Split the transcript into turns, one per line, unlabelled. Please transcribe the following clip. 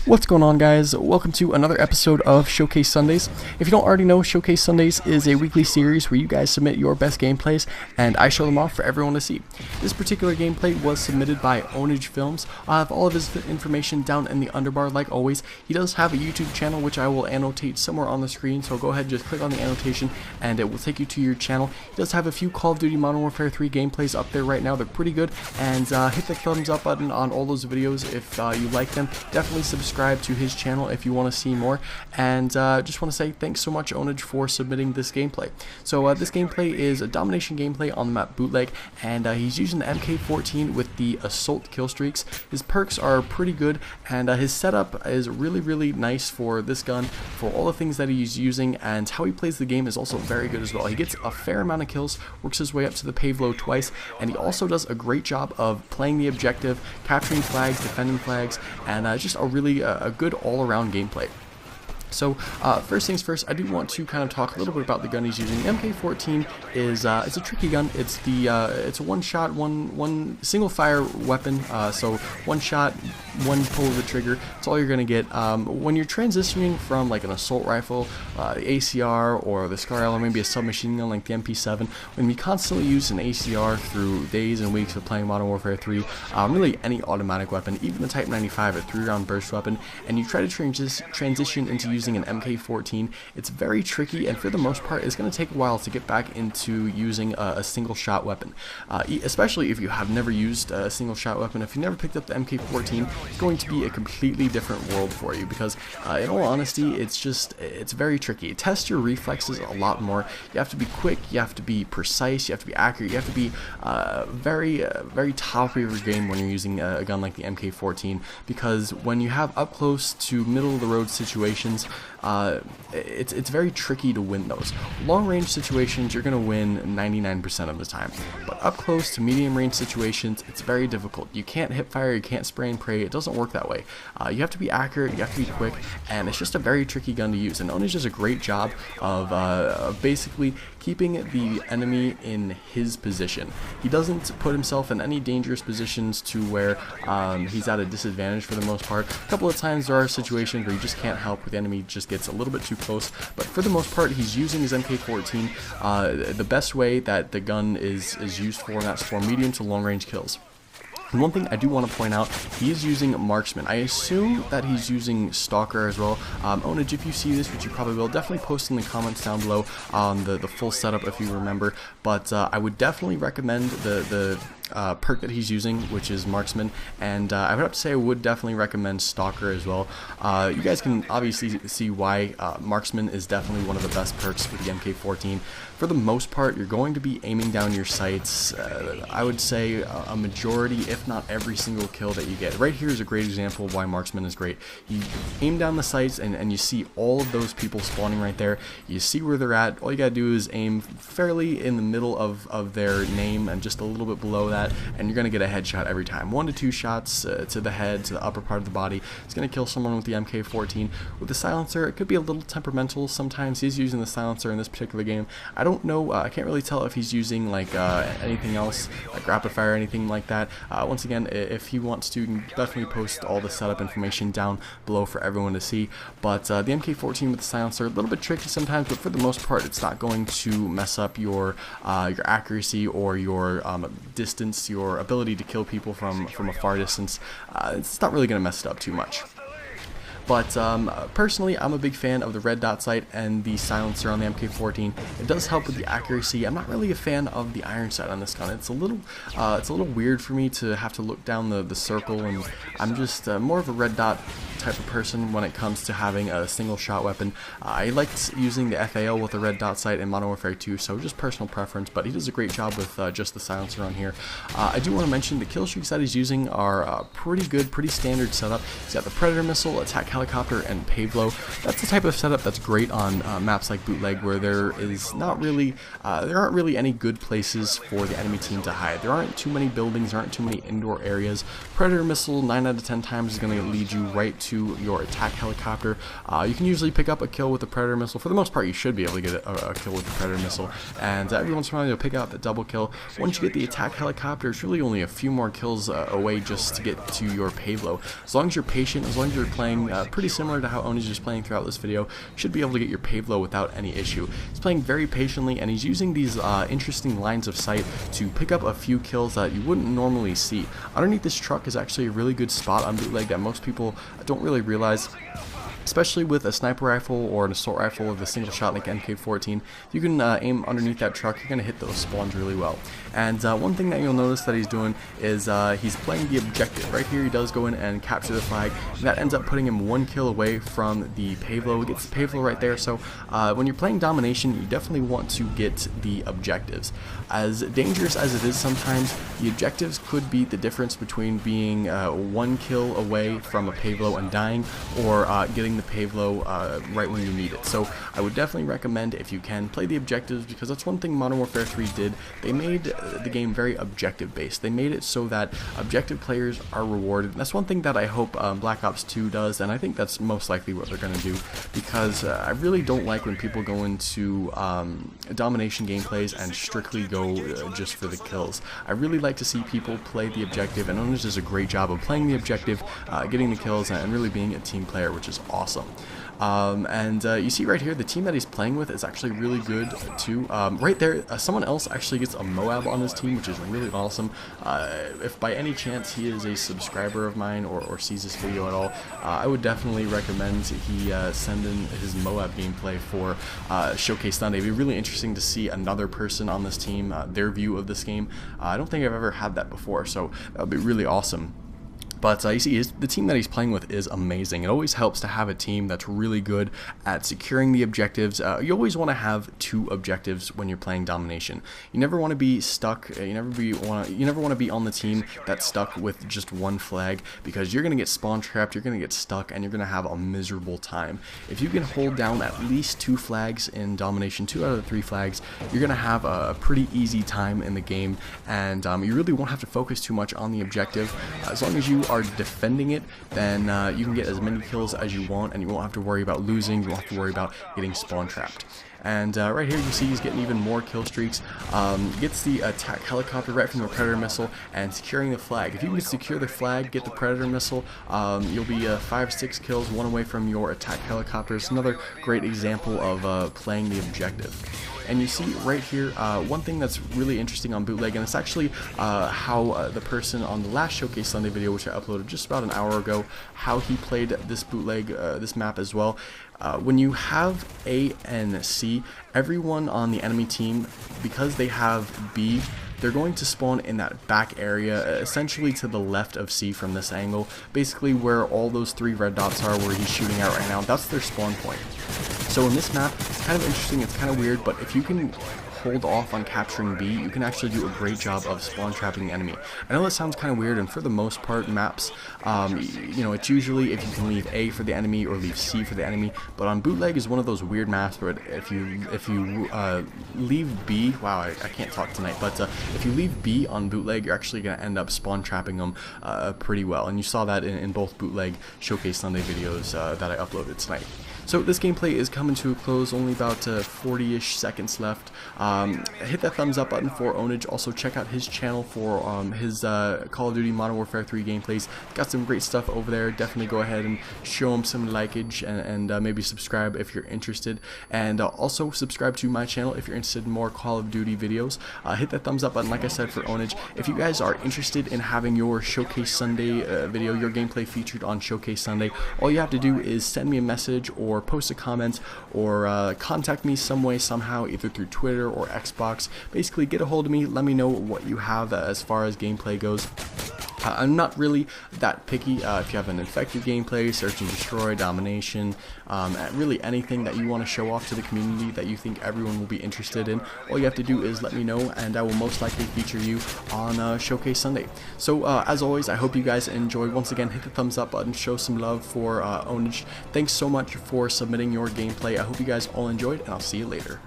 What's going on, guys? Welcome to another episode of Showcase Sundays. If you don't already know, Showcase Sundays is a weekly series where you guys submit your best gameplays and I show them off for everyone to see. This particular gameplay was submitted by iXownegeXiFilmZ. I'll have all of his information down in the underbar like always. He does have a YouTube channel which I will annotate somewhere on the screen, so go ahead and just click on the annotation and it will take you to your channel. He does have a few Call of Duty Modern Warfare 3 gameplays up there right now. They're pretty good, and hit the thumbs up button on all those videos if you like them. Definitely subscribe to his channel if you want to see more, and just want to say thanks so much, Ownege, for submitting this gameplay. So this gameplay is a Domination gameplay on the map Bootleg, and he's using the MK14 with the assault kill streaks. His perks are pretty good, and his setup is really nice for this gun, for all the things that he's using, and how he plays the game is also very good as well. He gets a fair amount of kills, works his way up to the pave low twice, and he also does a great job of playing the objective, capturing flags, defending flags, and just a really a good all-around gameplay. So first things first, I do want to kind of talk a little bit about the gun he's using. The MK14 is it's a tricky gun. It's the it's a one-shot, one single fire weapon. So one shot, one pull of the trigger. That's all you're gonna get. When you're transitioning from like an assault rifle, the ACR, or the SCAR, or maybe a submachine gun like the MP7, when you constantly use an ACR through days and weeks of playing Modern Warfare 3, really any automatic weapon, even the Type 95, a 3-round burst weapon, and you try to transition into using an MK14, it's very tricky, and for the most part it's going to take a while to get back into using a single shot weapon, especially if you have never used a single shot weapon. If you never picked up the MK14, it's going to be a completely different world for you, because in all honesty it's very tricky. Test your reflexes a lot more. You have to be quick, you have to be precise, you have to be accurate, you have to be very top of your game when you're using a gun like the MK14, because when you have up close to middle of the road situations, it's very tricky to win those. Long range situations you're going to win 99% of the time, but up close to medium range situations it's very difficult. You can't hip fire, you can't spray and pray, it doesn't work that way. You have to be accurate, you have to be quick, and it's just a very tricky gun to use, and Ownege does a great job of basically keeping the enemy in his position. He doesn't put himself in any dangerous positions to where he's at a disadvantage for the most part. A couple of times there are situations where you just can't help, where the enemy just gets a little bit too close, but for the most part he's using his MK14 the best way that the gun is used for, and that's for medium to long range kills. And one thing I do want to point out, he is using Marksman. I assume that he's using Stalker as well. Ownege, if you see this, which you probably will, definitely post in the comments down below on the full setup if you remember. But I would definitely recommend the perk that he's using, which is Marksman, and I would have to say I would definitely recommend Stalker as well. You guys can obviously see why Marksman is definitely one of the best perks with the MK14. For the most part, you're going to be aiming down your sights. I would say a majority, if not every single kill that you get. Right here is a great example of why Marksman is great. You aim down the sights and you see all of those people spawning right there. You see where they're at. All you gotta do is aim fairly in the middle of their name and just a little bit below that, and you're gonna get a headshot every time. 1 to 2 shots to the head, to the upper part of the body. It's gonna kill someone with the MK14. With the silencer, it could be a little temperamental. Sometimes he's using the silencer in this particular game. I don't know, I can't really tell if he's using like anything else, like rapid fire or anything like that. Once again, if he wants to, you can definitely post all the setup information down below for everyone to see. But the MK14 with the silencer, a little bit tricky sometimes, but for the most part it's not going to mess up your accuracy or your distance, your ability to kill people from a far distance. It's not really going to mess it up too much. But personally, I'm a big fan of the red dot sight and the silencer on the MK14. It does help with the accuracy. I'm not really a fan of the iron sight on this gun. It's a little weird for me to have to look down the circle, and I'm just more of a red dot type of person when it comes to having a single shot weapon. I liked using the FAL with the red dot sight in Modern Warfare 2, so just personal preference, but he does a great job with just the silencer on here. I do want to mention the kill streaks that he's using are pretty good, pretty standard setup. He's got the Predator missile, attack helicopter, and pave low. That's the type of setup that's great on maps like Bootleg, where there aren't really any good places for the enemy team to hide. There aren't too many buildings, there aren't too many indoor areas. Predator missile 9 out of 10 times is going to lead you right to to your attack helicopter. You can usually pick up a kill with the Predator missile. For the most part, you should be able to get a kill with the Predator missile, and every once in a while you'll pick out the double kill. Once you get the attack helicopter, it's really only a few more kills away just to get to your payload. As long as you're patient, as long as you're playing pretty similar to how Ownege is playing throughout this video, you should be able to get your payload without any issue. He's playing very patiently, and he's using these interesting lines of sight to pick up a few kills that you wouldn't normally see. Underneath this truck is actually a really good spot on Bootleg that most people don't really realize. Especially with a sniper rifle or an assault rifle with a single shot like MK14, you can aim underneath that truck, you're going to hit those spawns really well. And one thing that you'll notice that he's doing is he's playing the objective. Right here he does go in and capture the flag, and that ends up putting him 1 kill away from the payload. He gets the payload right there, so when you're playing Domination, you definitely want to get the objectives. As dangerous as it is sometimes, the objectives could be the difference between being 1 kill away from a payload and dying, or getting the payload right when you need it. So I would definitely recommend, if you can, play the objectives, because that's one thing Modern Warfare 3 did. They made the game very objective based. They made it so that objective players are rewarded. And that's one thing that I hope Black Ops 2 does, and I think that's most likely what they're going to do, because I really don't like when people go into Domination gameplays and strictly go just for the kills. I really like to see people play the objective, and Ownege does a great job of playing the objective, getting the kills, and really being a team player, which is awesome. You see right here, the team that he's playing with is actually really good too. Right there, someone else actually gets a Moab on his team, which is really awesome. If by any chance he is a subscriber of mine or sees this video at all, I would definitely recommend he send in his Moab gameplay for Showcase Sunday. It'd be really interesting to see another person on this team, their view of this game. I don't think I've ever had that before, so that would be really awesome. But you see, the team that he's playing with is amazing. It always helps to have a team that's really good at securing the objectives. You always want to have 2 objectives when you're playing Domination. You never want to be stuck. You never want to be on the team that's stuck with just 1 flag, because you're going to get spawn trapped, you're going to get stuck, and you're going to have a miserable time. If you can hold down at least 2 flags in Domination, 2 out of the 3 flags, you're going to have a pretty easy time in the game, and you really won't have to focus too much on the objective. As long as you are defending it, then you can get as many kills as you want, and you won't have to worry about losing, you won't have to worry about getting spawn trapped. And right here you see he's getting even more kill streaks. Gets the attack helicopter right from the Predator missile and securing the flag. If you can secure the flag, get the Predator missile, you'll be 5-6 kills, 1 away from your attack helicopter. It's another great example of playing the objective. And you see right here, one thing that's really interesting on Bootleg, and it's actually how the person on the last Showcase Sunday video, which I uploaded just about an hour ago, how he played this Bootleg, this map as well. When you have A and C, everyone on the enemy team, because they have B, they're going to spawn in that back area, essentially to the left of C from this angle, basically where all those 3 red dots are, where he's shooting at right now. That's their spawn point. So in this map, it's kind of interesting, it's kind of weird, but if you can hold off on capturing B, you can actually do a great job of spawn trapping the enemy. I know that sounds kind of weird, and for the most part, maps, you know, it's usually if you can leave A for the enemy or leave C for the enemy. But on Bootleg is one of those weird maps where if you leave B, wow, I can't talk tonight, but if you leave B on Bootleg, you're actually going to end up spawn trapping them pretty well, and you saw that in both Bootleg Showcase Sunday videos that I uploaded tonight. So this gameplay is coming to a close, only about 40-ish seconds left. Hit that thumbs up button for Ownege. Also check out his channel for his Call of Duty Modern Warfare 3 gameplays. Got some great stuff over there. Definitely go ahead and show him some likeage, and maybe subscribe if you're interested. And also subscribe to my channel if you're interested in more Call of Duty videos. Hit that thumbs up button, like I said, for Ownege. If you guys are interested in having your Showcase Sunday video, your gameplay featured on Showcase Sunday, all you have to do is send me a message or post a comment or contact me some way, somehow, either through Twitter or Xbox. Basically get a hold of me, let me know what you have as far as gameplay goes. I'm not really that picky. If you have an effective gameplay, search and destroy, domination, really anything that you want to show off to the community that you think everyone will be interested in, all you have to do is let me know, and I will most likely feature you on Showcase Sunday. So as always, I hope you guys enjoyed. Once again, hit the thumbs up button, show some love for Ownege. Thanks so much for submitting your gameplay. I hope you guys all enjoyed, and I'll see you later.